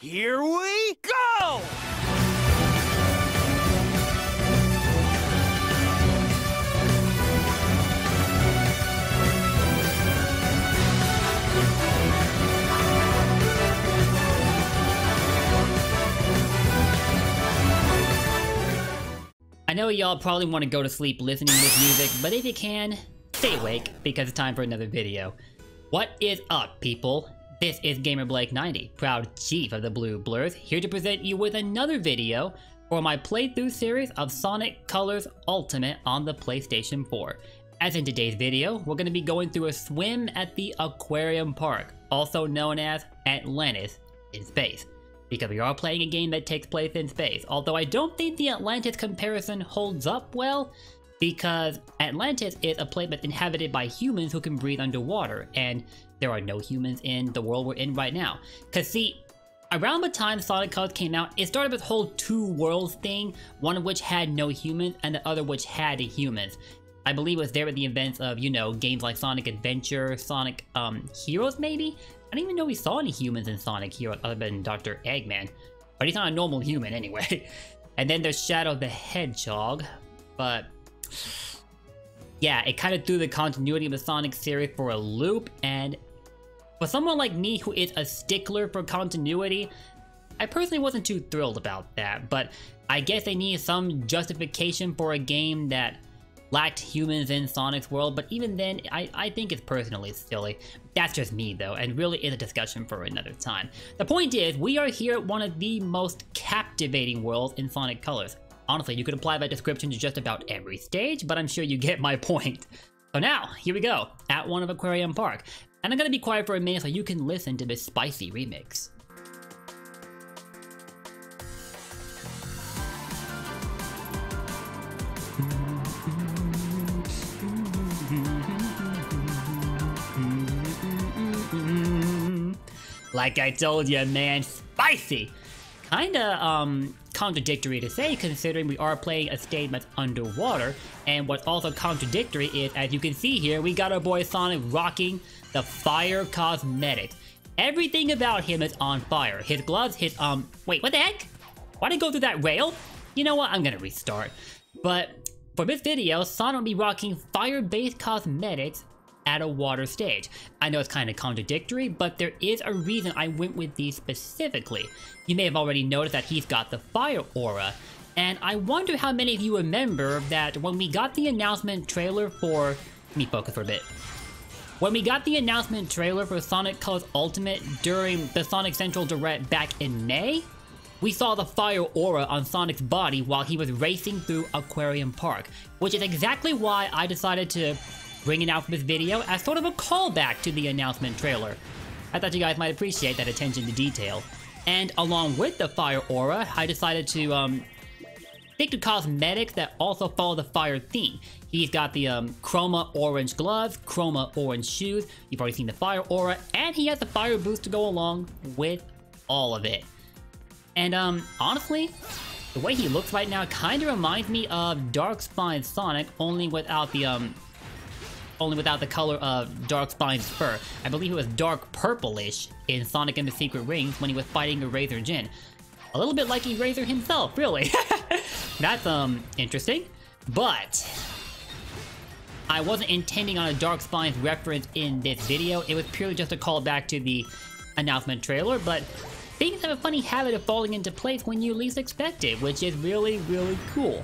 Here we go! I know y'all probably want to go to sleep listening to this music, but if you can, stay awake because it's time for another video. What is up, people? This is GamerBlake90, proud chief of the Blue Blurs, here to present you with another video for my playthrough series of Sonic Colors Ultimate on the PlayStation 4. As in today's video, we're going to be going through a swim at the Aquarium Park, also known as Atlantis in space. Because we are playing a game that takes place in space, although I don't think the Atlantis comparison holds up well, because Atlantis is a place that's inhabited by humans who can breathe underwater, and there are no humans in the world we're in right now. Cause see, around the time Sonic Colors came out, it started this whole two worlds thing, one of which had no humans and the other which had humans. I believe it was there at the events of, you know, games like Sonic Adventure, Sonic Heroes maybe? I don't even know we saw any humans in Sonic Heroes other than Dr. Eggman. But he's not a normal human anyway. And then there's Shadow the Hedgehog. But yeah, it kind of threw the continuity of the Sonic series for a loop. And for someone like me who is a stickler for continuity, I personally wasn't too thrilled about that. But I guess they needed some justification for a game that lacked humans in Sonic's world, but even then, I think it's personally silly. That's just me though, and really is a discussion for another time. The point is, we are here at one of the most captivating worlds in Sonic Colors. Honestly, you could apply that description to just about every stage, but I'm sure you get my point. So now, here we go, at one of Aquarium Park. And I'm gonna be quiet for a minute so you can listen to this spicy remix. Like I told you, man, spicy! Kinda, contradictory to say, considering we are playing a stage that's underwater, and what's also contradictory is, as you can see here, we got our boy Sonic rocking the fire cosmetics. Everything about him is on fire. His gloves, his, wait, what the heck? Why did I go through that rail? You know what, I'm gonna restart. But, for this video, Sonic will be rocking fire-based cosmetics at a water stage. I know it's kind of contradictory, but there is a reason I went with these specifically. You may have already noticed that he's got the fire aura, and I wonder how many of you remember that when we got the announcement trailer for... Let me focus for a bit. When we got the announcement trailer for Sonic Colors Ultimate during the Sonic Central Direct back in May, we saw the fire aura on Sonic's body while he was racing through Aquarium Park, which is exactly why I decided to bring it out for this video as sort of a callback to the announcement trailer. I thought you guys might appreciate that attention to detail. And along with the fire aura, I decided to stick to cosmetics that also follow the fire theme. He's got the chroma orange gloves, chroma orange shoes, you've already seen the fire aura, and he has the fire boost to go along with all of it. And honestly, the way he looks right now kind of reminds me of Dark Spine Sonic, only without the color of Dark Spine's fur. I believe it was dark purplish in Sonic and the Secret Rings when he was fighting Eraser Jin. A little bit like Eraser himself, really. That's interesting. But I wasn't intending on a Dark Spine's reference in this video. It was purely just a callback to the announcement trailer, but things have a funny habit of falling into place when you least expect it, which is really, really cool.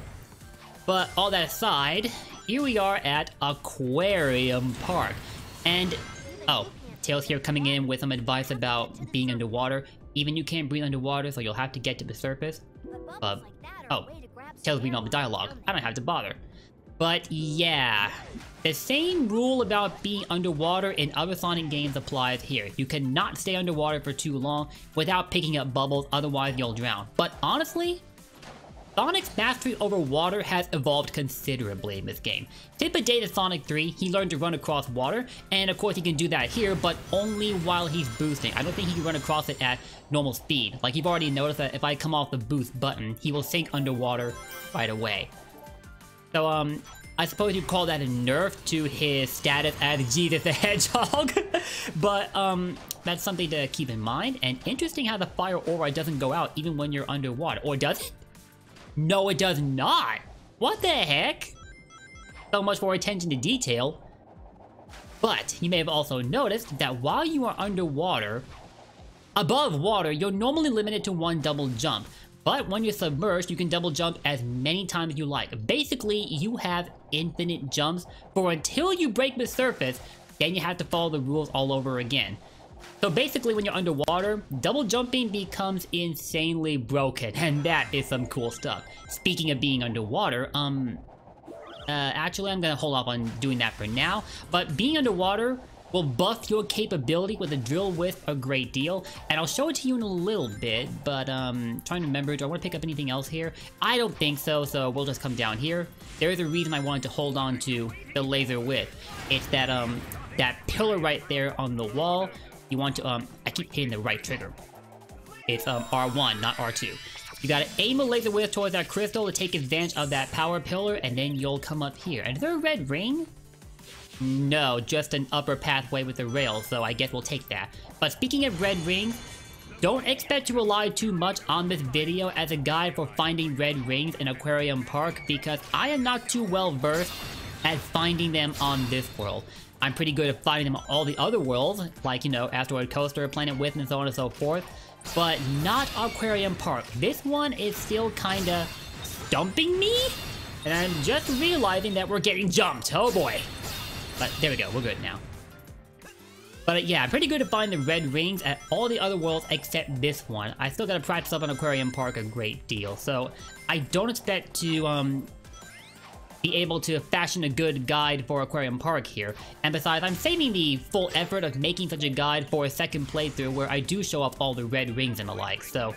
But all that aside, here we are at Aquarium Park. And, oh, Tails here coming in with some advice about being underwater. Even you can't breathe underwater, so you'll have to get to the surface. Oh, Tails reading all the dialogue. I don't have to bother. But yeah, the same rule about being underwater in other Sonic games applies here. You cannot stay underwater for too long without picking up bubbles, otherwise you'll drown. But honestly, Sonic's mastery over water has evolved considerably in this game. Tip a day to Sonic 3, he learned to run across water, and of course he can do that here, but only while he's boosting. I don't think he can run across it at normal speed. Like, you've already noticed that if I come off the boost button, he will sink underwater right away. So, I suppose you'd call that a nerf to his status as Jesus the Hedgehog. But, that's something to keep in mind. And interesting how the fire aura doesn't go out even when you're underwater. Or does it? No, it does not. What the heck? So much for attention to detail. But you may have also noticed that while you are underwater, above water, you're normally limited to 1 double jump. But when you're submerged, you can double jump as many times as you like. Basically, you have infinite jumps for until you break the surface, then you have to follow the rules all over again. So basically, when you're underwater, double jumping becomes insanely broken, and that is some cool stuff. Speaking of being underwater, actually, I'm gonna hold off on doing that for now, but being underwater will buff your capability with a drill wisp a great deal, and I'll show it to you in a little bit, but trying to remember, do I want to pick up anything else here? I don't think so, so we'll just come down here. There's a reason I wanted to hold on to the laser wisp. It's that, that pillar right there on the wall. You want to, I keep hitting the right trigger. It's, R1, not R2. You gotta aim a laser wisp towards that crystal to take advantage of that power pillar, and then you'll come up here. And is there a red ring? No, just an upper pathway with a rail, so I guess we'll take that. But speaking of red rings, don't expect to rely too much on this video as a guide for finding red rings in Aquarium Park, because I am not too well versed at finding them on this world. I'm pretty good at finding them on all the other worlds, like, you know, Asteroid Coaster, Planet Width, and so on and so forth, but not Aquarium Park. This one is still kinda stumping me, and I'm just realizing that we're getting jumped. Oh boy. But there we go, we're good now. But yeah, I'm pretty good at finding the red rings at all the other worlds except this one. I still gotta practice up on Aquarium Park a great deal, so I don't expect to, be able to fashion a good guide for Aquarium Park here. And besides, I'm saving the full effort of making such a guide for a second playthrough where I do show off all the red rings and the like, so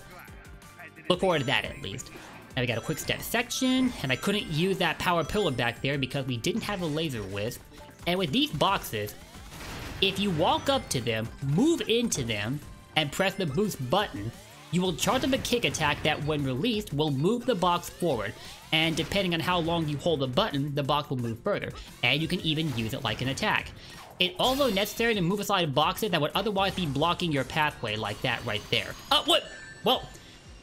look forward to that at least. Now we got a quick step section, and I couldn't use that power pillar back there because we didn't have a laser wisp. And with these boxes, if you walk up to them, move into them, and press the boost button, you will charge up a kick attack that when released will move the box forward, and depending on how long you hold the button, the box will move further, and you can even use it like an attack. It's also necessary to move aside boxes that would otherwise be blocking your pathway, like that right there. What? Well,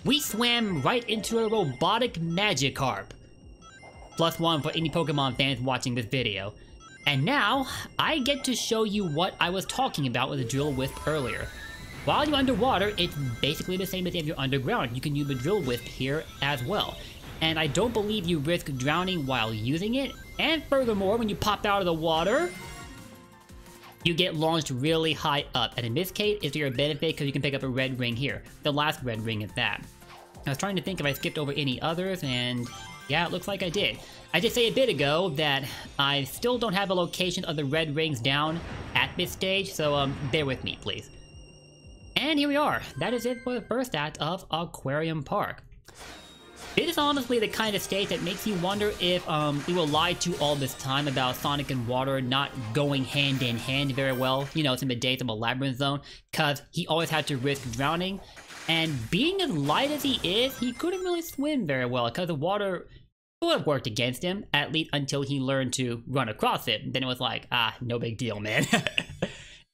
we swam right into a robotic Magikarp. +1 for any Pokemon fans watching this video. And now, I get to show you what I was talking about with the drill wisp earlier. While you're underwater, it's basically the same as if you're underground. You can use the drill wisp here as well. And I don't believe you risk drowning while using it. And furthermore, when you pop out of the water, you get launched really high up. And in this case, it's to your benefit because you can pick up a red ring here. The last red ring is that. I was trying to think if I skipped over any others, and yeah, it looks like I did. I did say a bit ago that I still don't have the location of the red rings down at this stage, so bear with me, please. And here we are. That is it for the first act of Aquarium Park. It is honestly the kind of stage that makes you wonder if we were lied to all this time about Sonic and Water not going hand in hand very well, you know, in the days of a Labyrinth Zone, because he always had to risk drowning. And being as light as he is, he couldn't really swim very well, because the water would have worked against him, at least until he learned to run across it. Then it was like, no big deal, man.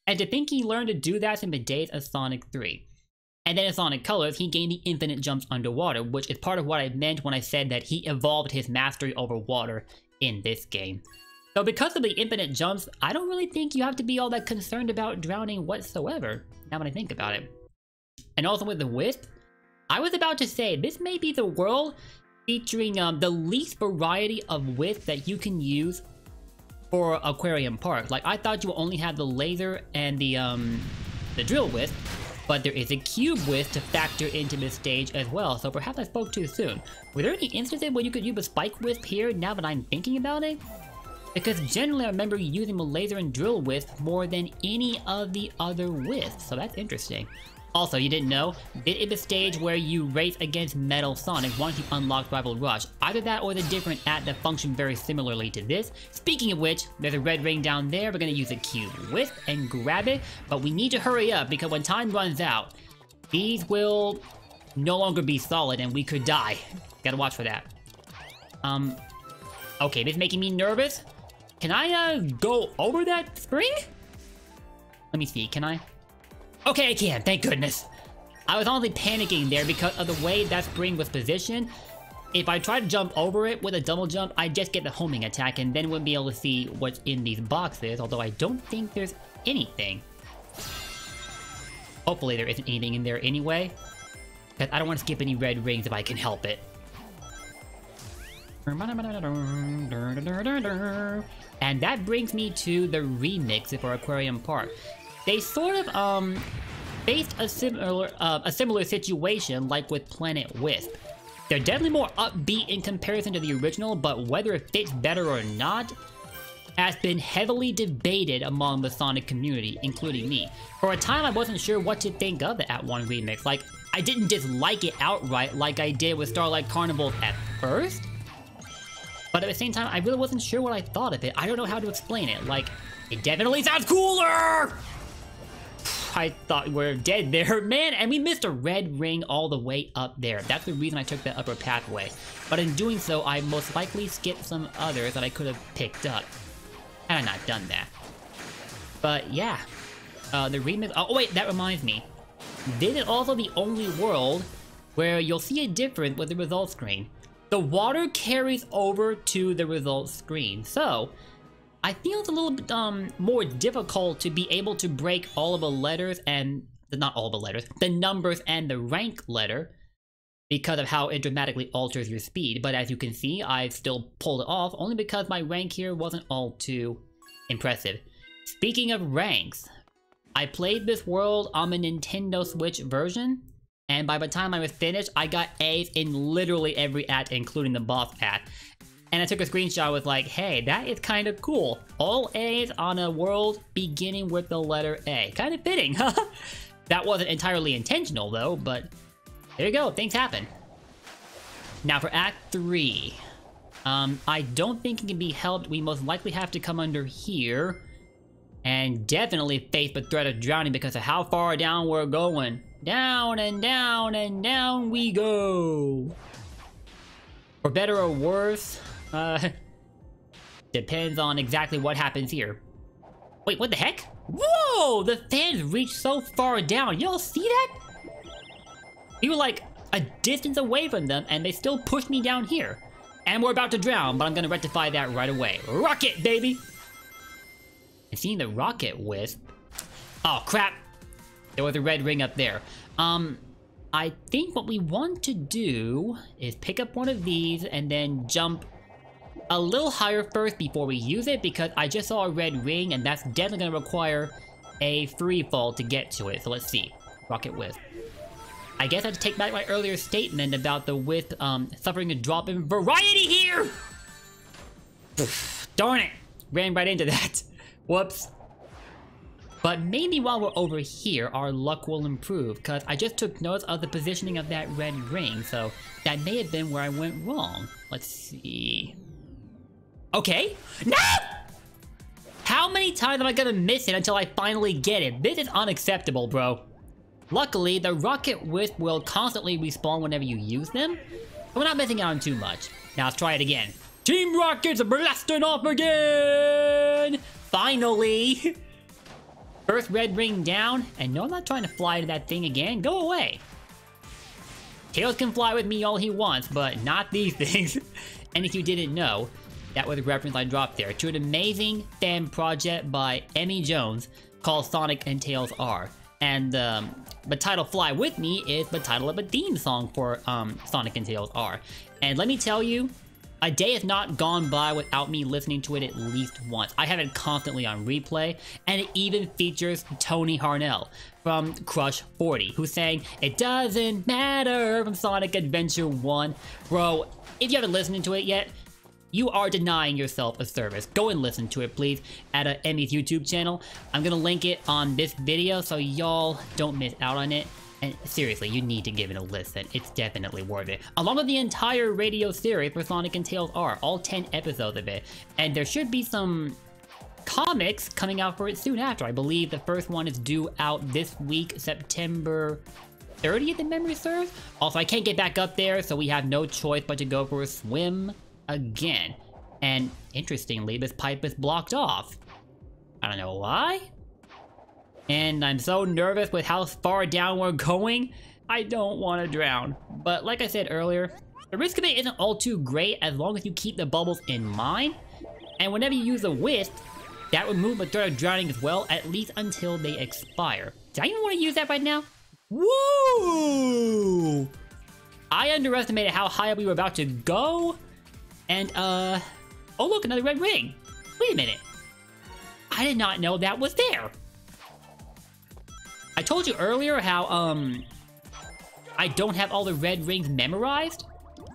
And to think he learned to do that in the days of Sonic 3. And then in Sonic Colors, he gained the infinite jumps underwater, which is part of what I meant when I said that he evolved his mastery over water in this game. So because of the infinite jumps, I don't really think you have to be all that concerned about drowning whatsoever, now when I think about it. And also with the wisp, I was about to say, this may be the world featuring the least variety of wisp that you can use for Aquarium Park. Like, I thought you would only have the laser and the drill wisp, but there is a cube wisp to factor into this stage as well, so perhaps I spoke too soon. Were there any instances where you could use a spike wisp here now that I'm thinking about it? Because generally I remember using the laser and drill wisp more than any of the other wisps, so that's interesting. Also, you didn't know, it is the stage where you race against Metal Sonic once you unlock Rival Rush. Either that or the different act that function very similarly to this. Speaking of which, there's a red ring down there. We're gonna use a cube wisp and grab it, but we need to hurry up because when time runs out, these will no longer be solid and we could die. Gotta watch for that. Okay, this is making me nervous. Can I, go over that spring? Let me see, can I? Okay, I can, thank goodness. I was honestly panicking there because of the way that spring was positioned. If I try to jump over it with a double jump, I'd just get the homing attack and then wouldn't be able to see what's in these boxes, although I don't think there's anything. Hopefully there isn't anything in there anyway, because I don't want to skip any red rings if I can help it. And that brings me to the remix for Aquarium Park. They sort of, faced a similar situation like with Planet Wisp. They're definitely more upbeat in comparison to the original, but whether it fits better or not has been heavily debated among the Sonic community, including me. For a time, I wasn't sure what to think of the At 1 remix. Like, I didn't dislike it outright like I did with Starlight Carnival at first, but at the same time, I really wasn't sure what I thought of it. I don't know how to explain it. Like, it definitely sounds cooler! I thought we were dead there, man, and we missed a red ring all the way up there. That's the reason I took that upper pathway. But in doing so, I most likely skipped some others that I could have picked up had I not done that. But yeah, the remix. Oh wait, that reminds me. This is also the only world where you'll see a difference with the results screen. The water carries over to the results screen, so I feel it's a little bit more difficult to be able to break all of the letters and not all of the letters, the numbers and the rank letter because of how it dramatically alters your speed. But as you can see, I still pulled it off only because my rank here wasn't all too impressive. Speaking of ranks, I played this world on the Nintendo Switch version, and by the time I was finished, I got A's in literally every act, including the boss act. And I took a screenshot with like, hey, that is kind of cool. All A's on a world beginning with the letter A. Kind of fitting, huh? That wasn't entirely intentional though, but there you go, things happen. Now for Act 3. I don't think it can be helped. We most likely have to come under here. And definitely face the threat of drowning because of how far down we're going. Down and down and down we go. For better or worse, depends on exactly what happens here. Wait, what the heck? Whoa! The fans reached so far down. Y'all see that? We were like a distance away from them and they still pushed me down here. And we're about to drown, but I'm gonna rectify that right away. Rocket, baby! And seeing the rocket wisp. Oh, crap! There was a red ring up there. I think what we want to do is pick up one of these and then jump a little higher first before we use it, because I just saw a red ring and that's definitely going to require a free fall to get to it. So let's see. Rocket Wisp. I guess I have to take back my earlier statement about the Wisp suffering a drop in variety here! Darn it! Ran right into that. Whoops. But maybe while we're over here, our luck will improve, because I just took notice of the positioning of that red ring, so that may have been where I went wrong. Let's see. Okay. No! How many times am I gonna miss it until I finally get it? This is unacceptable, bro. Luckily, the rocket wisp will constantly respawn whenever you use them, so we're not missing out on too much. Now let's try it again. Team Rocket's blasting off again! Finally! First red ring down, and no, I'm not trying to fly to that thing again. Go away. Tails can fly with me all he wants, but not these things. And if you didn't know, that was a reference I dropped there to an amazing fan project by Emmy Jones called Sonic and Tails R. And the title Fly With Me is the title of a theme song for Sonic and Tails R. And let me tell you, a day has not gone by without me listening to it at least once. I have it constantly on replay, and it even features Tony Harnell from Crush 40, who's saying, "It doesn't matter" from Sonic Adventure 1. Bro, if you haven't listened to it yet, you are denying yourself a service. Go and listen to it, please, at Emmy's YouTube channel. I'm gonna link it on this video so y'all don't miss out on it. And seriously, you need to give it a listen. It's definitely worth it. Along with the entire radio series for Sonic and Tails R, all 10 episodes of it. And there should be some comics coming out for it soon after. I believe the first one is due out this week, September 30th, if memory serves. Also, I can't get back up there, so we have no choice but to go for a swim again. And interestingly, this pipe is blocked off. I don't know why. And I'm so nervous with how far down we're going. I don't want to drown. But like I said earlier, the risk of it isn't all too great as long as you keep the bubbles in mind. And whenever you use a wisp, that would remove the threat of drowning as well, at least until they expire. Do I even want to use that right now? Woo! I underestimated how high up we were about to go. And, oh look, another red ring. Wait a minute. I did not know that was there. I told you earlier how, I don't have all the red rings memorized.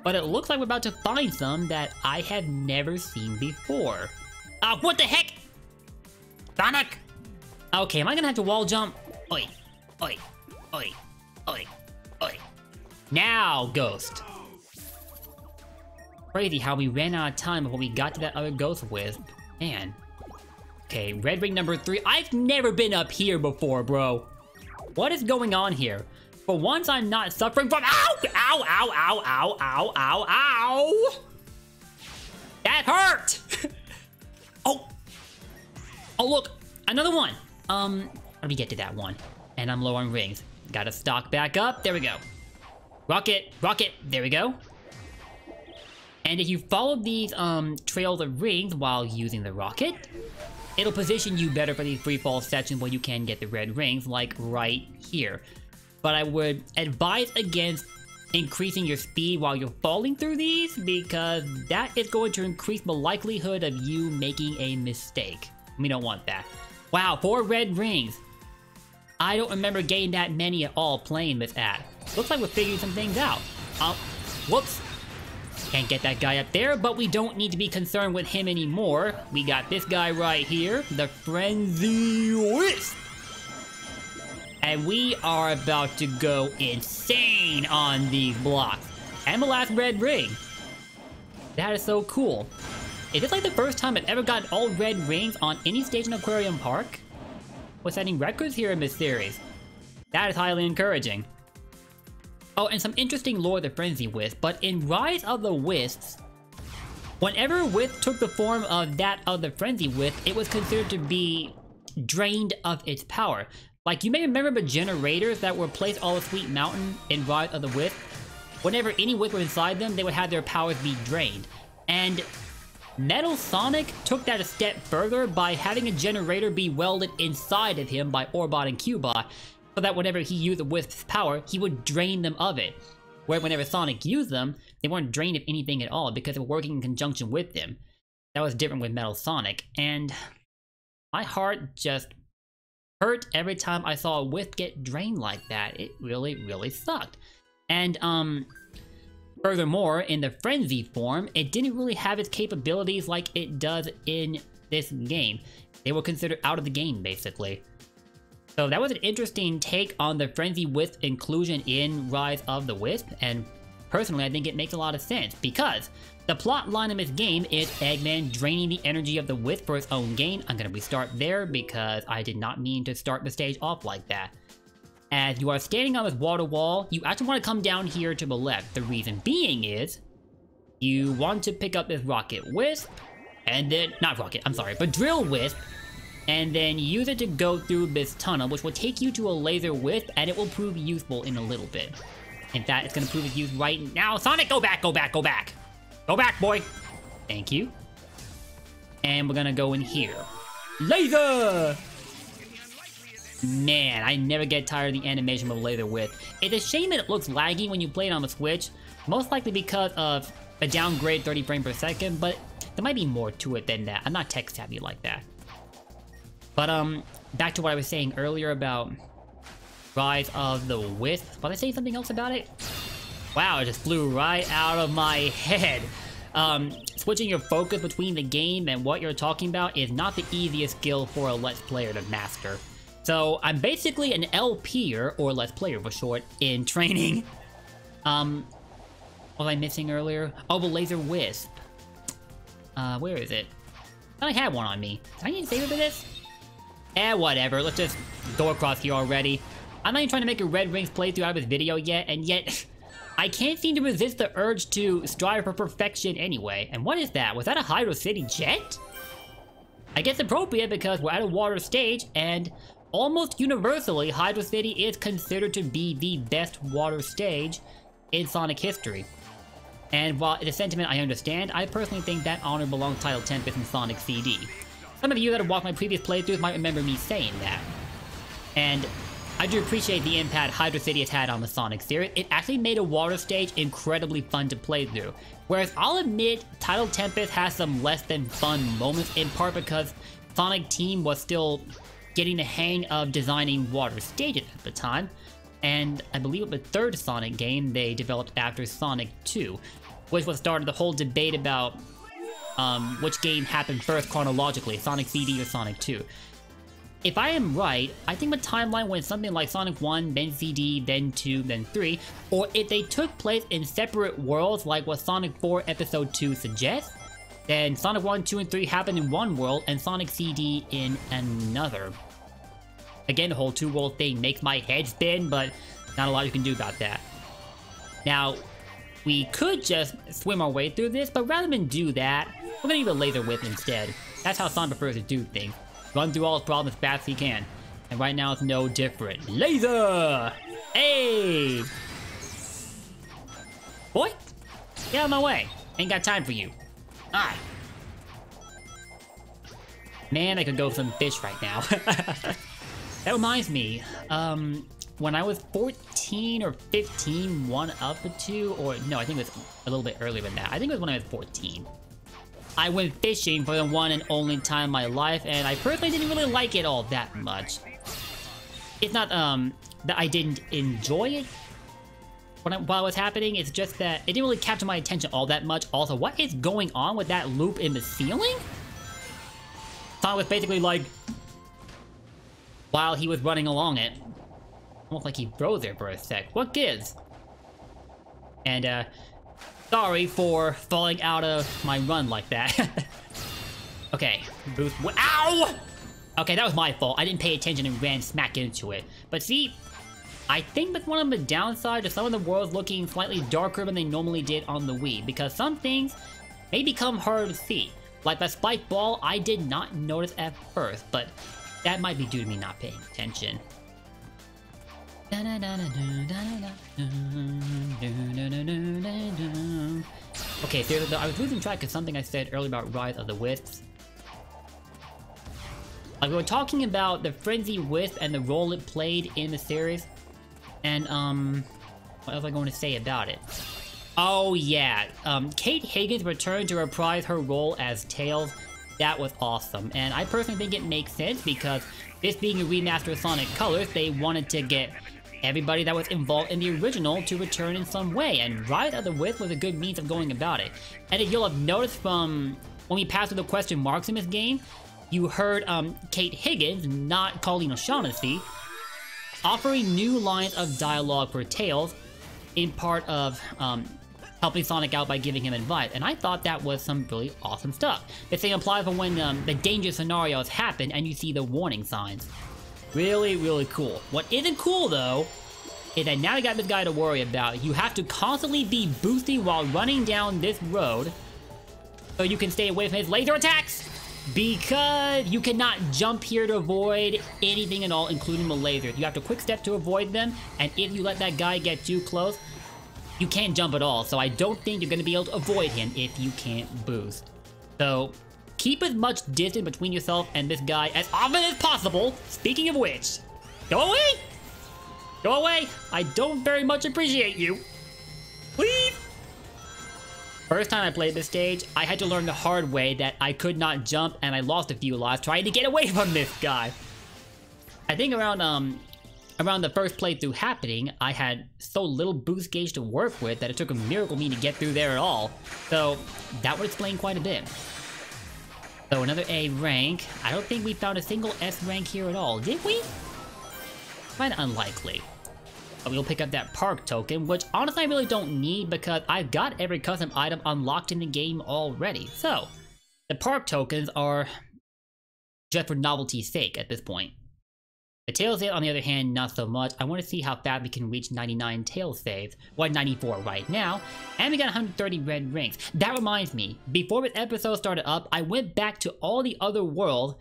But it looks like we're about to find some that I have never seen before. What the heck? Sonic! Okay, am I gonna have to wall jump? Oi, oi, oi, oi, oi. Now, Ghost. Crazy how we ran out of time before we got to that other Ghost Wisp. Man. Okay, red ring number 3. I've never been up here before, bro. What is going on here? For once, I'm not suffering from— Ow! Ow, ow, ow, ow, ow, ow, ow! That hurt! Oh! Oh, look! Another one! Let me get to that one. And I'm low on rings. Gotta stock back up. There we go. Rocket! Rocket! There we go. And if you follow these, trails of rings while using the rocket, it'll position you better for these free fall sections where you can get the red rings, like right here. But I would advise against increasing your speed while you're falling through these, because that is going to increase the likelihood of you making a mistake. We don't want that. Wow, 4 red rings. I don't remember getting that many at all playing this app. Looks like we're figuring some things out. Whoops. Can't get that guy up there, but we don't need to be concerned with him anymore. We got this guy right here, the Frenzy Wisp. And we are about to go insane on these blocks. And the last red ring. That is so cool. Is this like the first time I've ever gotten all red rings on any stage in Aquarium Park? We're setting records here in this series. That is highly encouraging. Oh, and some interesting lore of the Frenzy Wisp, but in Rise of the Wisps, whenever a wisp took the form of that of the Frenzy Wisp, it was considered to be drained of its power. Like, you may remember the generators that were placed all of Sweet Mountain in Rise of the Wisp. Whenever any wisp were inside them, they would have their powers be drained. And Metal Sonic took that a step further by having a generator be welded inside of him by Orbot and Cubot, so that whenever he used the Wisp's power, he would drain them of it. Where whenever Sonic used them, they weren't drained of anything at all because they were working in conjunction with them. That was different with Metal Sonic, and my heart just hurt every time I saw a Wisp get drained like that. It really, really sucked. And, furthermore, in the Frenzy form, it didn't really have its capabilities like it does in this game. They were considered out of the game, basically. So that was an interesting take on the Frenzy Wisp inclusion in Rise of the Wisp, and personally I think it makes a lot of sense, because the plot line of this game is Eggman draining the energy of the Wisp for his own gain. I'm gonna restart there because I did not mean to start the stage off like that. As you are standing on this water wall, you actually want to come down here to the left. The reason being is, you want to pick up this Rocket Wisp, and then, not Rocket, I'm sorry, but Drill Wisp, and then use it to go through this tunnel, which will take you to a Laser Wisp, and it will prove useful in a little bit. In fact, it's going to prove its use right now. Sonic, go back, go back, go back! Go back, boy! Thank you. And we're going to go in here. Laser! Man, I never get tired of the animation of Laser Wisp. It's a shame that it looks laggy when you play it on the Switch, most likely because of a downgrade 30 frames per second, but there might be more to it than that. I'm not tech savvy like that. But, back to what I was saying earlier about Rise of the Wisp. Was I saying something else about it? Wow, it just flew right out of my head. Switching your focus between the game and what you're talking about is not the easiest skill for a Let's Player to master. So, I'm basically an LPer, or Let's Player for short, in training. What was I missing earlier? Oh, the Laser Wisp. Where is it? I had one on me. Did I need to save it for this? Whatever. Let's just go across here already. I'm not even trying to make a Red Rings playthrough out of this video yet, and yet, I can't seem to resist the urge to strive for perfection anyway. And what is that? Was that a Hydro City jet? I guess appropriate because we're at a water stage, and almost universally, Hydro City is considered to be the best water stage in Sonic history. And while it's a sentiment I understand, I personally think that honor belongs to Title Tempest in Sonic CD. Some of you that have watched my previous playthroughs might remember me saying that. And I do appreciate the impact Hydro City has had on the Sonic series. It actually made a water stage incredibly fun to play through. Whereas I'll admit, Title Tempest has some less than fun moments, in part because Sonic Team was still getting the hang of designing water stages at the time. And I believe the third Sonic game they developed after Sonic 2, which was started the whole debate about which game happened first chronologically, Sonic CD or Sonic 2. If I am right, I think the timeline went something like Sonic 1, then CD, then 2, then 3, or if they took place in separate worlds like what Sonic 4 Episode 2 suggests, then Sonic 1, 2, and 3 happened in one world and Sonic CD in another. Again, the whole two-world thing makes my head spin, but not a lot you can do about that. Now, we could just swim our way through this, but rather than do that, we're gonna use a laser whip instead. That's how Sonic prefers to do things. Run through all his problems as fast as he can. And right now it's no different. Laser! Hey! Boy! Get out of my way. Ain't got time for you. Ah! Man, I could go for some fish right now. That reminds me, when I was 14 or 15, one of the two, or no, I think it was a little bit earlier than that. I think it was when I was 14. I went fishing for the one and only time in my life, and I personally didn't really like it all that much. It's not, that I didn't enjoy it while it was happening, it's just that it didn't really capture my attention all that much. Also, what is going on with that loop in the ceiling? Sonic was basically like, while he was running along it. Almost like he froze there for a sec. What gives? And, sorry for falling out of my run like that. Okay, boost. Ow! Okay, that was my fault. I didn't pay attention and ran smack into it. But see, I think that's one of the downsides of some of the worlds looking slightly darker than they normally did on the Wii, because some things may become harder to see. Like that spike ball, I did not notice at first, but that might be due to me not paying attention. Okay, so I was losing track of something I said earlier about Rise of the Wisps. Like, we were talking about the Frenzy Wisp and the role it played in the series. And, what else was I going to say about it? Oh, yeah. Kate Higgins returned to reprise her role as Tails. That was awesome. And I personally think it makes sense because this being a remaster of Sonic Colors, they wanted to get everybody that was involved in the original to return in some way, and Rise of the Wisp was a good means of going about it. And if you'll have noticed from when we passed through the question marks in this game, you heard Kate Higgins, not Colleen O'Shaughnessy, offering new lines of dialogue for Tails in part of helping Sonic out by giving him advice, and I thought that was some really awesome stuff. The same applies for when the dangerous scenarios happen and you see the warning signs. Really, really cool. What isn't cool, though, is that now you got this guy to worry about. You have to constantly be boosting while running down this road so you can stay away from his laser attacks, because you cannot jump here to avoid anything at all, including the lasers. You have to quick step to avoid them, and if you let that guy get too close, you can't jump at all. So I don't think you're going to be able to avoid him if you can't boost. So keep as much distance between yourself and this guy as often as possible. Speaking of which, go away! Go away! I don't very much appreciate you. Please! First time I played this stage, I had to learn the hard way that I could not jump, and I lost a few lives trying to get away from this guy. I think around the first playthrough happening, I had so little boost gauge to work with that it took a miracle me to get through there at all. So that would explain quite a bit. So another A rank. I don't think we found a single S rank here at all, did we? Kinda unlikely. But we'll pick up that park token, which honestly I really don't need because I've got every custom item unlocked in the game already. So the park tokens are just for novelty's sake at this point. The tail save, on the other hand, not so much. I want to see how fast we can reach 99 tail saves. 194 right now. And we got 130 red rings. That reminds me, before this episode started up, I went back to all the other worlds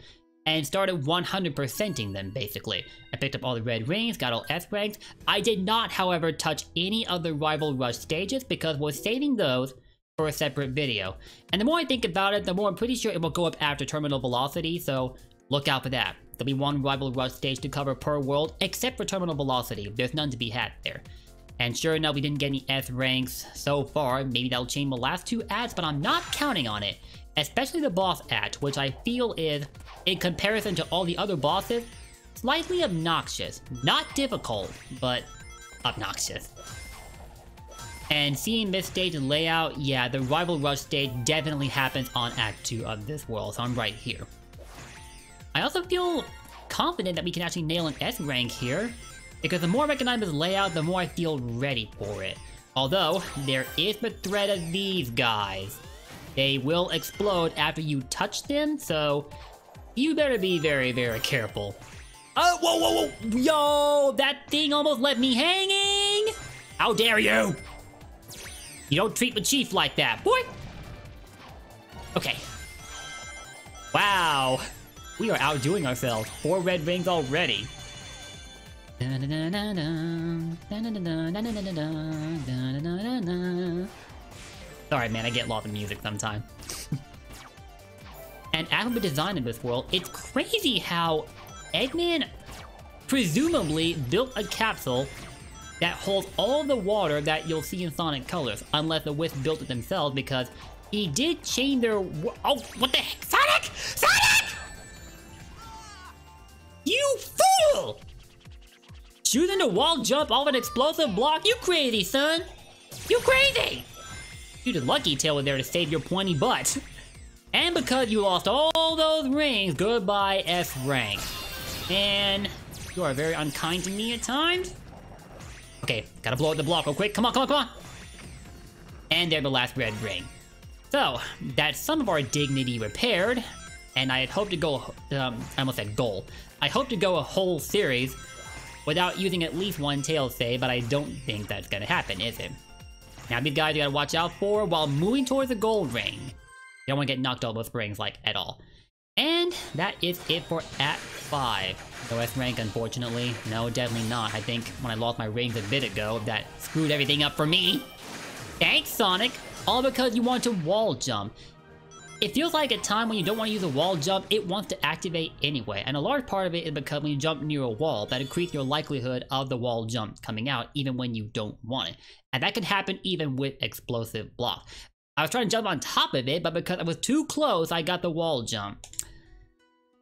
and started 100%ing them, basically. I picked up all the red rings, got all S ranks. I did not, however, touch any of the Rival Rush stages because we're saving those for a separate video. And the more I think about it, the more I'm pretty sure it will go up after Terminal Velocity, so look out for that. There'll be one Rival Rush stage to cover per world, except for Terminal Velocity. There's none to be had there. And sure enough, we didn't get any S ranks so far. Maybe that'll change the last 2 acts, but I'm not counting on it. Especially the boss act, which I feel is, in comparison to all the other bosses, slightly obnoxious. Not difficult, but obnoxious. And seeing this stage and layout, yeah, the Rival Rush stage definitely happens on Act 2 of this world, so I'm right here. I also feel confident that we can actually nail an S rank here, because the more I recognize this layout, the more I feel ready for it. Although, there is the threat of these guys. They will explode after you touch them, so you better be very, very careful. Oh, whoa, whoa, whoa! Yo, that thing almost left me hanging! How dare you! You don't treat the chief like that, boy! Okay. Wow. We are outdoing ourselves. 4 red rings already. Sorry, man, I get lost in music sometimes. And after the design of this world, it's crazy how Eggman presumably built a capsule that holds all the water that you'll see in Sonic Colors, unless the Wisp built it themselves, because he did change their... Oh, what the heck? Sonic! Sonic! You fool! Choosing to wall jump off an explosive block? You crazy, son! You crazy! You did lucky Tail was there to save your pointy butt. And because you lost all those rings, goodbye S rank. And you are very unkind to me at times. Okay, gotta blow up the block real quick. Come on, come on, come on! And there's the last red ring. So, that's some of our dignity repaired. And I had hoped to go, I almost said goal. I hope to go a whole series without using at least 1 tail save, but I don't think that's gonna happen, is it? Now these guys you gotta watch out for while moving towards the gold ring. You don't wanna get knocked out those rings, like, at all. And that is it for Act 5. No S rank, unfortunately. No, definitely not. I think when I lost my rings a bit ago, that screwed everything up for me. Thanks, Sonic! All because you want to wall jump. It feels like a time when you don't want to use a wall jump, it wants to activate anyway. And a large part of it is because when you jump near a wall, that increases your likelihood of the wall jump coming out, even when you don't want it. And that can happen even with explosive blocks. I was trying to jump on top of it, but because I was too close, I got the wall jump.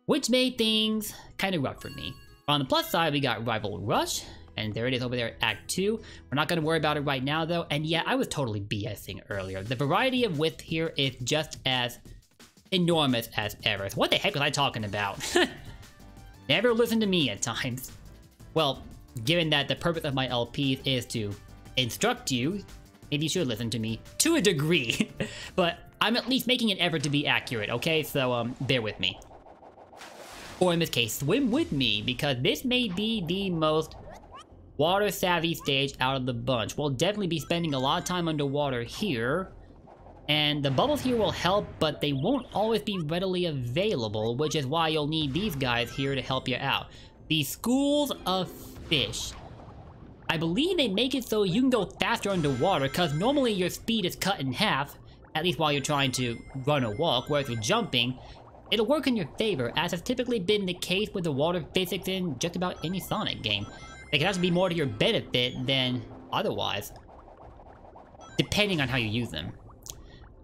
Which made things kind of rough for me. On the plus side, we got Rival Rush. And there it is over there at Act 2. We're not going to worry about it right now, though. And yeah, I was totally BSing earlier. The variety of width here is just as enormous as ever. So what the heck was I talking about? Never listen to me at times. Well, given that the purpose of my LPs is to instruct you, maybe you should listen to me to a degree. But I'm at least making an effort to be accurate, okay? So, bear with me. Or in this case, swim with me, because this may be the most water savvy stage out of the bunch. We'll definitely be spending a lot of time underwater here. And the bubbles here will help, but they won't always be readily available, which is why you'll need these guys here to help you out. The schools of fish. I believe they make it so you can go faster underwater, because normally your speed is cut in half, at least while you're trying to run or walk, whereas if you're jumping, it'll work in your favor, as has typically been the case with the water physics in just about any Sonic game. They can actually be more to your benefit than otherwise, depending on how you use them.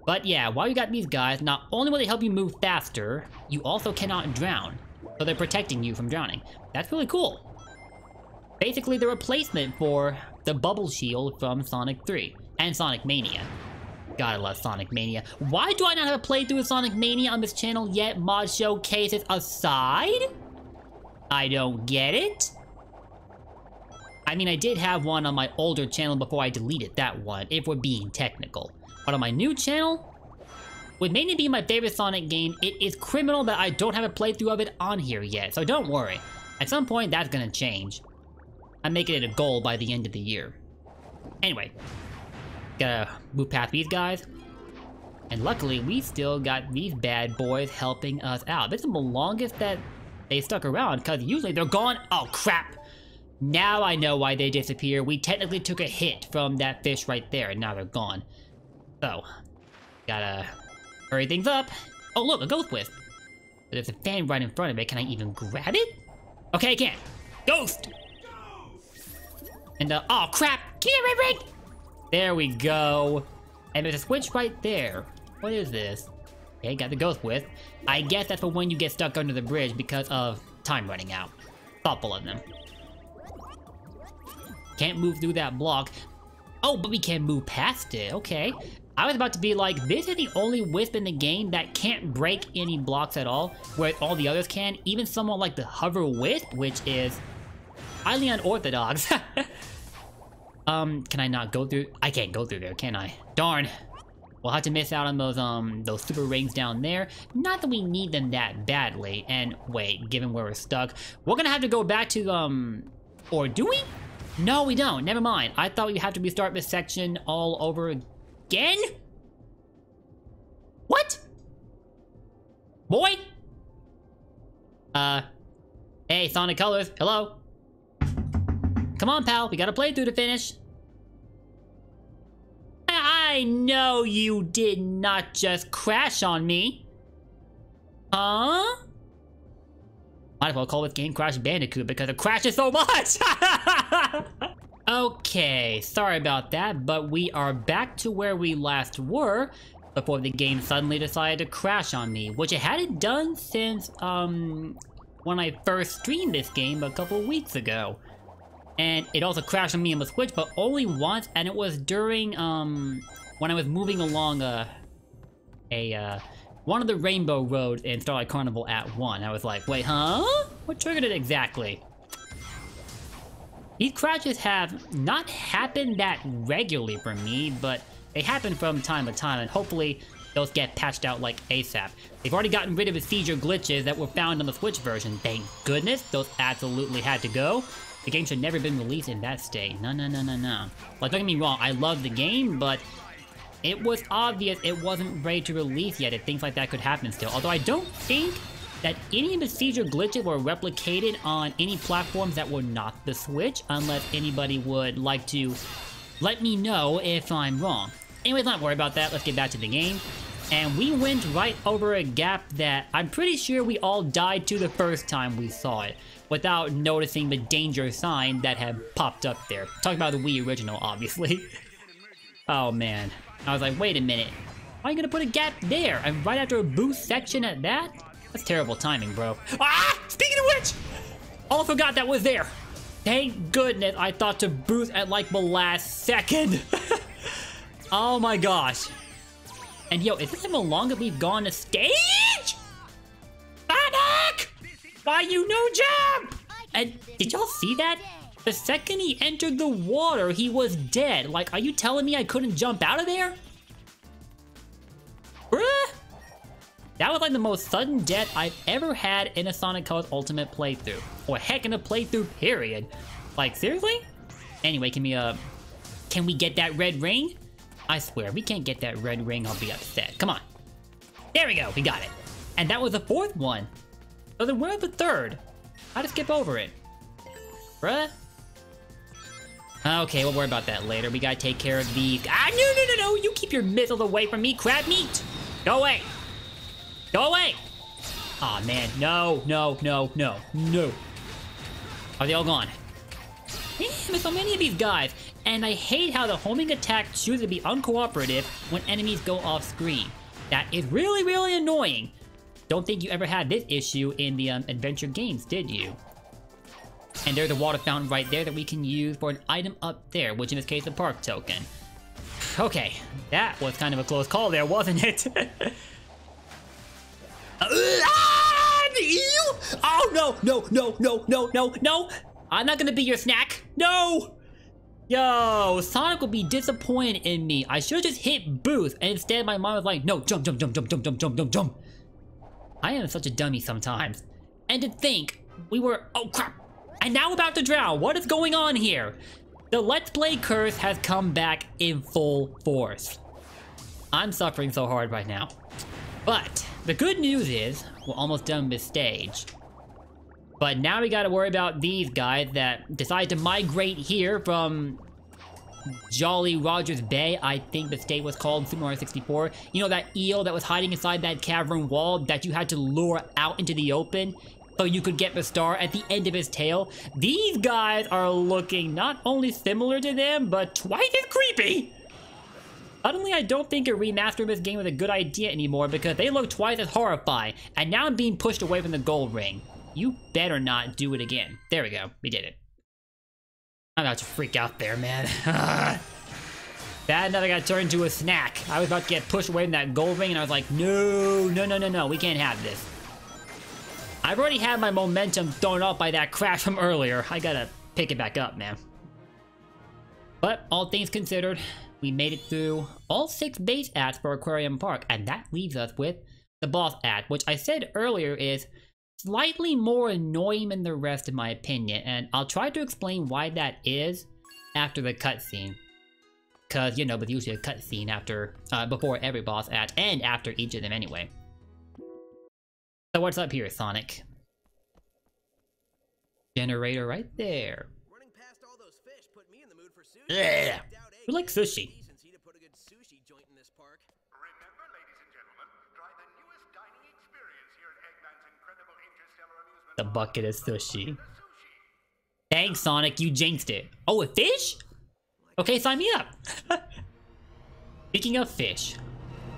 But yeah, while you got these guys, not only will they help you move faster, you also cannot drown. So they're protecting you from drowning. That's really cool. Basically the replacement for the bubble shield from Sonic 3 and Sonic Mania. Gotta love Sonic Mania. Why do I not have a playthrough of Sonic Mania on this channel yet, mod showcases aside? I don't get it. I mean, I did have one on my older channel before I deleted that one, if we're being technical. But on my new channel, with Mania being my favorite Sonic game, it is criminal that I don't have a playthrough of it on here yet, so don't worry. At some point, that's gonna change. I'm making it a goal by the end of the year. Anyway, gotta move past these guys. And luckily, we still got these bad boys helping us out. This is the longest that they stuck around, because usually they're gone. Oh, crap. Now I know why they disappear. We technically took a hit from that fish right there, and now they're gone. So, gotta hurry things up. Oh, look, a ghost wisp. There's a fan right in front of it. Can I even grab it? Okay, I can. Ghost! And, oh, crap! Come here, Red Ring! There we go. And there's a switch right there. What is this? Okay, got the ghost wisp. I guess that's for when you get stuck under the bridge because of time running out. Thoughtful of them. Can't move through that block. Oh, but we can move past it. Okay. I was about to be like, this is the only wisp in the game that can't break any blocks at all, where all the others can. Even someone like the hover wisp, which is highly unorthodox. Can I not go through? I can't go through there, can I? Darn. We'll have to miss out on those super rings down there. Not that we need them that badly. And wait, given where we're stuck, we're gonna have to go back to, or do we? No, we don't. Never mind. I thought we have to restart this section all over again? What? Boy? Hey, Sonic Colors. Hello? Come on, pal. We got a playthrough to finish. I know you did not just crash on me. Huh? Might as well call this game Crash Bandicoot because it crashes so much! Okay, sorry about that, but we are back to where we last were before the game suddenly decided to crash on me, which it hadn't done since, when I first streamed this game a couple weeks ago. And it also crashed on me on the Switch, but only once, and it was during, when I was moving along, one of the rainbow roads in Starlight Carnival at 1. I was like, wait, huh? What triggered it exactly? These crashes have not happened that regularly for me, but they happen from time to time, and hopefully those get patched out like ASAP. They've already gotten rid of the seizure glitches that were found on the Switch version. Thank goodness, those absolutely had to go. The game should never have been released in that state. No. Like, don't get me wrong, I love the game, but it was obvious it wasn't ready to release yet, and things like that could happen still. Although I don't think that any of the seizure glitches were replicated on any platforms that were not the Switch, unless anybody would like to let me know if I'm wrong. Anyways, not worry about that, let's get back to the game. And we went right over a gap that I'm pretty sure we all died to the first time we saw it, without noticing the danger sign that had popped up there. Talking about the Wii original, obviously. Oh man. I was like, wait a minute. Why are you gonna put a gap there? And right after a boost section at that? That's terrible timing, bro. Ah! Speaking of which! Oh, I forgot that was there. Thank goodness I thought to boost at like the last second. Oh my gosh. And yo, is this how long that we've gone to stage? Sonic! Why you no jump? And did y'all see that? The second he entered the water, he was dead. Like, are you telling me I couldn't jump out of there? Bruh! That was like the most sudden death I've ever had in a Sonic Colors Ultimate playthrough. Or heck, in a playthrough, period. Like, seriously? Anyway, can we get that red ring? I swear, if we can't get that red ring, I'll be upset. Come on. There we go, we got it. And that was the fourth one. So then where's the third? How to skip over it? Bruh? Okay, we'll worry about that later. We gotta take care of these. Ah, no! You keep your missiles away from me, crab meat! Go away! Go away! Aw, man. No. Are they all gone? Man, there's so many of these guys. And I hate how the homing attack chooses to be uncooperative when enemies go off screen. That is really, really annoying. Don't think you ever had this issue in the adventure games, did you? And there's a water fountain right there that we can use for an item up there, which in this case, a park token. Okay, that was kind of a close call there, wasn't it? Oh, no. I'm not gonna be your snack. No. Yo, Sonic would be disappointed in me. I should have just hit boost, and instead my mom was like, no, jump. I am such a dummy sometimes. And to think, we were... Oh, crap. And now we're about to drown. What is going on here? The Let's Play curse has come back in full force. I'm suffering so hard right now. But the good news is we're almost done with stage. But now we gotta worry about these guys that decide to migrate here from Jolly Rogers Bay, I think the state was called in Super Mario 64. You know, that eel that was hiding inside that cavern wall that you had to lure out into the open so you could get the star at the end of his tail? These guys are looking not only similar to them, but twice as creepy! Suddenly, I don't think a remaster of this game is a good idea anymore because they look twice as horrifying, and now I'm being pushed away from the gold ring. You better not do it again. There we go. We did it. I'm about to freak out there, man. Bad enough I got turned into a snack. I was about to get pushed away from that gold ring, and I was like, no, no, no, no, no. We can't have this. I've already had my momentum thrown off by that crash from earlier. I gotta pick it back up, man. But all things considered, we made it through all 6 base acts for Aquarium Park, and that leaves us with the boss act, which I said earlier is slightly more annoying than the rest in my opinion, and I'll try to explain why that is after the cutscene. Cause, you know, there's usually a cutscene after, before every boss act, and after each of them anyway. So what's up here, Sonic? Generator right there. Running past all those fish put me in the mood for sushi. Yeah. We like sushi. Remember, ladies and gentlemen, try the newest dining experience here at Eggman's incredible interstellar amusement. The bucket of sushi. Thanks, Sonic, you jinxed it. Oh, a fish? Okay, sign me up. Speaking of fish,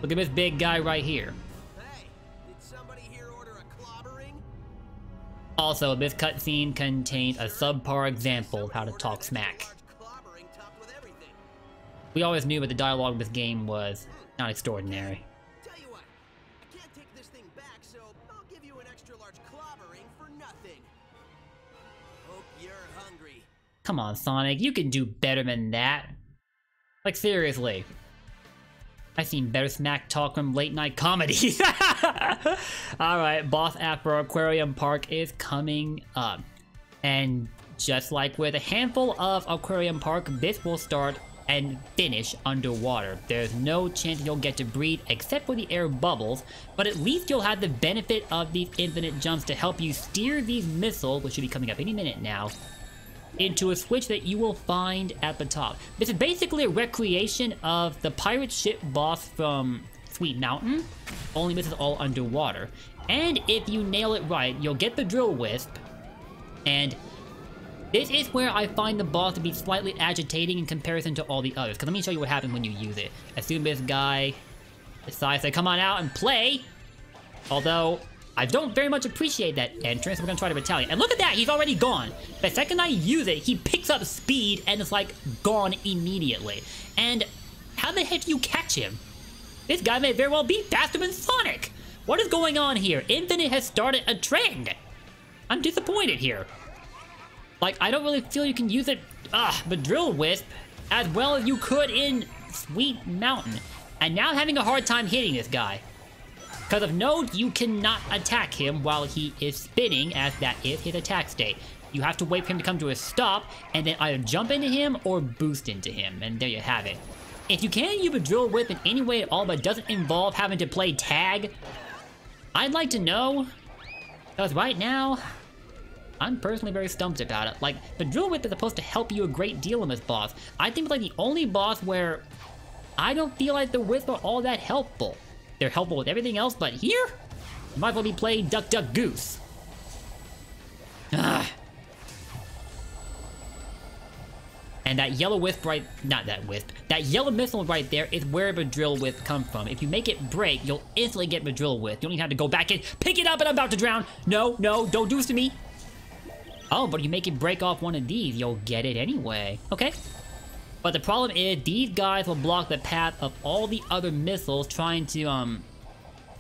look at this big guy right here. Hey, did somebody here order a clobbering? Also, this cutscene contains a subpar example of how to talk smack. We always knew that the dialogue of this game was not extraordinary. Tell you what, I can't take this thing back, so I'll give you an extra large clobbering for nothing. Hope you're hungry. Come on, Sonic, you can do better than that. Like, seriously. I've seen better smack talk from late night comedies. Alright, boss act for Aquarium Park is coming up. And just like with a handful of Aquarium Park, this will start and finish underwater. There's no chance you'll get to breathe except for the air bubbles, but at least you'll have the benefit of these infinite jumps to help you steer these missiles, which should be coming up any minute now, into a switch that you will find at the top. This is basically a recreation of the pirate ship boss from Sweet Mountain, only this is all underwater. And if you nail it right, you'll get the drill wisp, and this is where I find the boss to be slightly agitating in comparison to all the others, because let me show you what happens when you use it. As soon as this guy decides to come on out and play, although I don't very much appreciate that entrance, we're gonna try to retaliate. And look at that, he's already gone. The second I use it, he picks up speed and it's like gone immediately. And how the heck do you catch him? This guy may very well be faster than Sonic. What is going on here? Infinite has started a trend. I'm disappointed here. Like, I don't really feel you can use it, the drill wisp, as well as you could in Sweet Mountain. And now I'm having a hard time hitting this guy. Because of nodes, you cannot attack him while he is spinning, as that is his attack state. You have to wait for him to come to a stop, and then either jump into him or boost into him, and there you have it. If you can use a drill whip in any way at all but doesn't involve having to play tag, I'd like to know, because right now, I'm personally very stumped about it. Like, the drill whip is supposed to help you a great deal in this boss. I think it's like the only boss where I don't feel like the whips are all that helpful. They're helpful with everything else, but here, you might as well be playing Duck Duck Goose. And that yellow wisp right, not that wisp, that yellow missile right there is where the drill wisp comes from. If you make it break, you'll instantly get the drill wisp. You don't even have to go back in, pick it up, and I'm about to drown. No, no, don't do this to me. Oh, but you make it break off one of these, you'll get it anyway. Okay. But the problem is, these guys will block the path of all the other missiles trying to,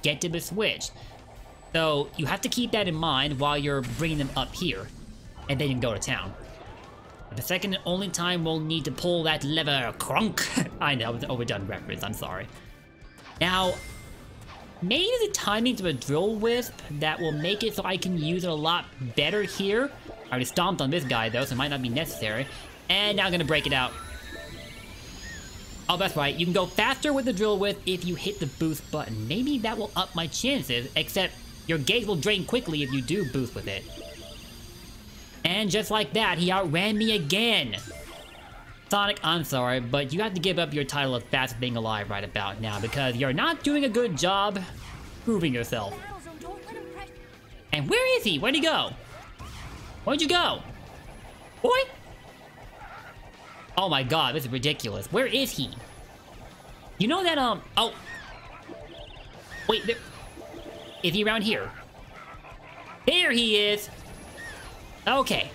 get to the switch. So, you have to keep that in mind while you're bringing them up here. And then you can go to town. The second and only time we'll need to pull that lever, crunk. I know, it's an overdone reference, I'm sorry. Now, maybe the timings of a drill wisp that will make it so I can use it a lot better here. I already stomped on this guy though, so it might not be necessary. And now I'm gonna break it out. Oh, that's right. You can go faster with the drill wisp if you hit the boost button. Maybe that will up my chances, except your gauge will drain quickly if you do boost with it. And just like that, he outran me again. Sonic, I'm sorry, but you have to give up your title of fastest thing alive right about now because you're not doing a good job proving yourself. And where is he? Where'd he go? Where'd you go? Boy? Oh my god, this is ridiculous. Where is he? You know that, oh. Wait, there... Is he around here? There he is! Okay.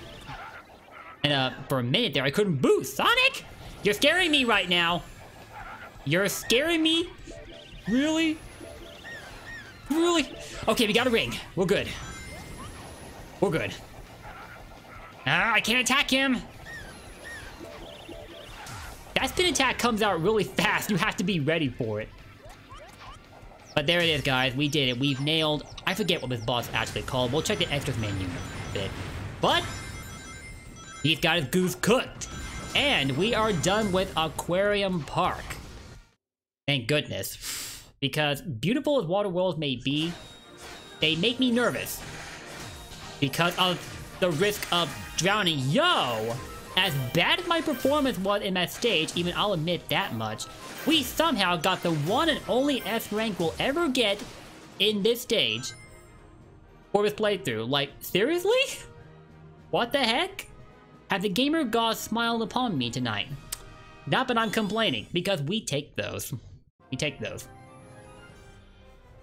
And, for a minute there, I couldn't boost. Sonic! You're scaring me right now. You're scaring me? Really? Really? Okay, we got a ring. We're good. We're good. I can't attack him. That spin attack comes out really fast. You have to be ready for it. But there it is, guys. We did it. We've nailed... I forget what this boss is actually called. We'll check the extras menu in a bit. But... he's got his goose cooked. And we are done with Aquarium Park. Thank goodness. Because beautiful as water worlds may be, they make me nervous. Because of the risk of drowning. Yo! As bad as my performance was in that stage, even I'll admit that much, we somehow got the one and only S rank we'll ever get in this stage for this playthrough. Like, seriously? What the heck? Have the gamer gods smiled upon me tonight? Not that I'm complaining, because we take those. We take those.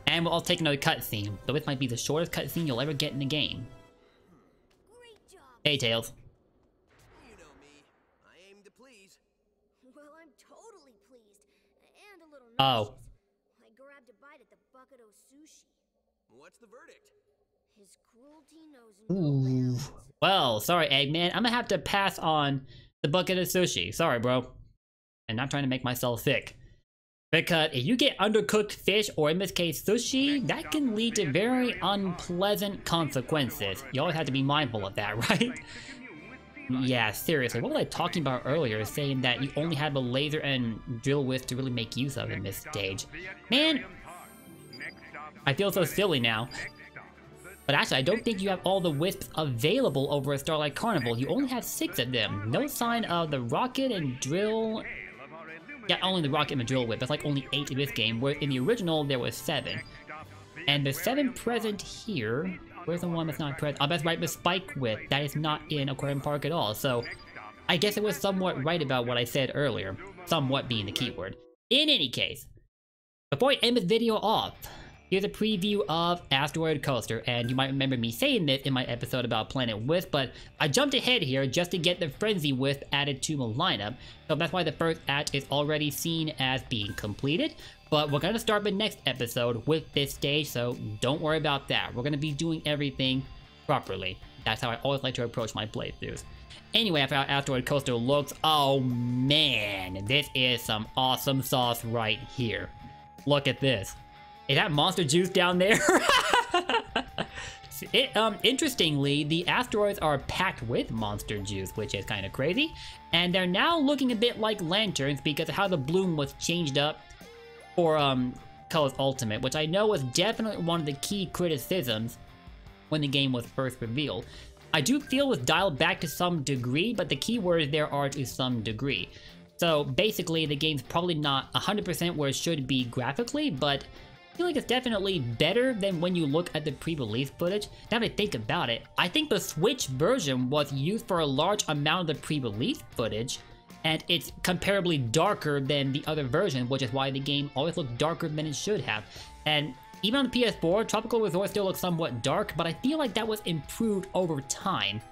And we'll also take another cutscene, so this might be the shortest cutscene you'll ever get in the game. Great job. Hey, Tails. You know me. I aim to please. Well, I'm totally pleased. And a little Oh. nauseous. I grabbed a bite at the bucket of sushi. What's the verdict? His cruelty knows no bounds. Well, sorry, Eggman. I'm gonna have to pass on the bucket of sushi. Sorry, bro. I'm not trying to make myself sick. Because if you get undercooked fish, or in this case sushi, that can lead to very unpleasant consequences. You always have to be mindful of that, right? Yeah, seriously, what was I talking about earlier, saying that you only have a laser and drill wisp to really make use of in this stage? Man, I feel so silly now. But actually, I don't think you have all the wisps available over at Starlight Carnival. You only have 6 of them. No sign of the rocket and drill... Yeah, only the rocket and the drill whip. That's like only 8 in this game, where in the original there was 7. And the 7 present here... Where's the one that's not present? Oh, that's right, the spike whip. That is not in Aquarium Park at all. So, I guess it was somewhat right about what I said earlier. Somewhat being the keyword. In any case, before I end this video off, here's a preview of Asteroid Coaster, and you might remember me saying this in my episode about Planet Wisp, but I jumped ahead here just to get the Frenzy Wisp added to the lineup, so that's why the first act is already seen as being completed, but we're going to start the next episode with this stage, so don't worry about that. We're going to be doing everything properly. That's how I always like to approach my playthroughs. Anyway, after how Asteroid Coaster looks, oh man, this is some awesome sauce right here. Look at this. Is that monster juice down there? Interestingly, the asteroids are packed with monster juice, which is kind of crazy. And they're now looking a bit like lanterns because of how the bloom was changed up for Colors Ultimate, which I know was definitely one of the key criticisms when the game was first revealed. I do feel it was dialed back to some degree, but the keywords there are to some degree. So basically, the game's probably not 100% where it should be graphically, but I feel like it's definitely better than when you look at the pre-release footage. Now that I think about it, I think the Switch version was used for a large amount of the pre-release footage, and it's comparably darker than the other version, which is why the game always looked darker than it should have. And even on the PS4, Tropical Resort still looks somewhat dark, but I feel like that was improved over time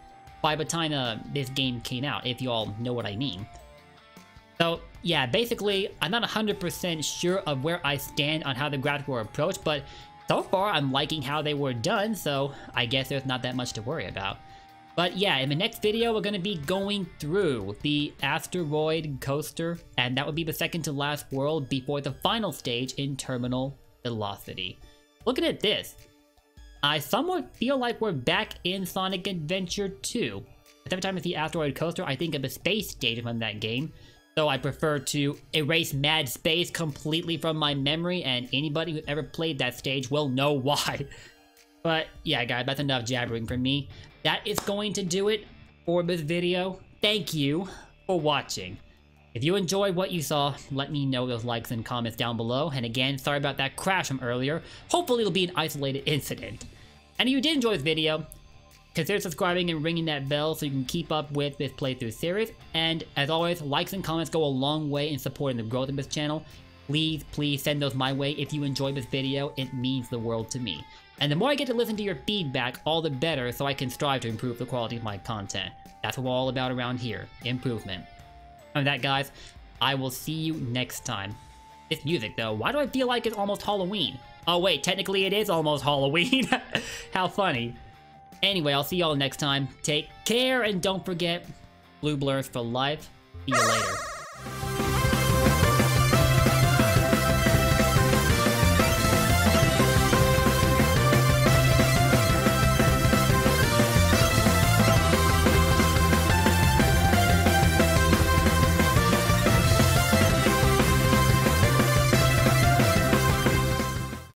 by the time this game came out, if you all know what I mean. So, yeah, basically, I'm not 100% sure of where I stand on how the graphics were approached, but so far I'm liking how they were done, so I guess there's not that much to worry about. But yeah, in the next video, we're going to be going through the Asteroid Coaster, and that would be the second to last world before the final stage in Terminal velocity. Looking at this, I somewhat feel like we're back in Sonic Adventure 2. Every time I see Asteroid Coaster, I think of a space stage from that game. So I prefer to erase Mad Space completely from my memory, and anybody who ever played that stage will know why. But yeah, guys, that's enough jabbering from me. That is going to do it for this video. Thank you for watching. If you enjoyed what you saw, let me know those likes and comments down below. And again, sorry about that crash from earlier. Hopefully it'll be an isolated incident. And if you did enjoy this video, consider subscribing and ringing that bell so you can keep up with this playthrough series. And as always, likes and comments go a long way in supporting the growth of this channel. Please, please send those my way if you enjoyed this video. It means the world to me. And the more I get to listen to your feedback, all the better, so I can strive to improve the quality of my content. That's what we're all about around here, improvement. And with that, guys, I will see you next time. This music, though, why do I feel like it's almost Halloween? Oh wait, technically it is almost Halloween. How funny. Anyway, I'll see y'all next time. Take care, and don't forget, blue blurs for life. See you later.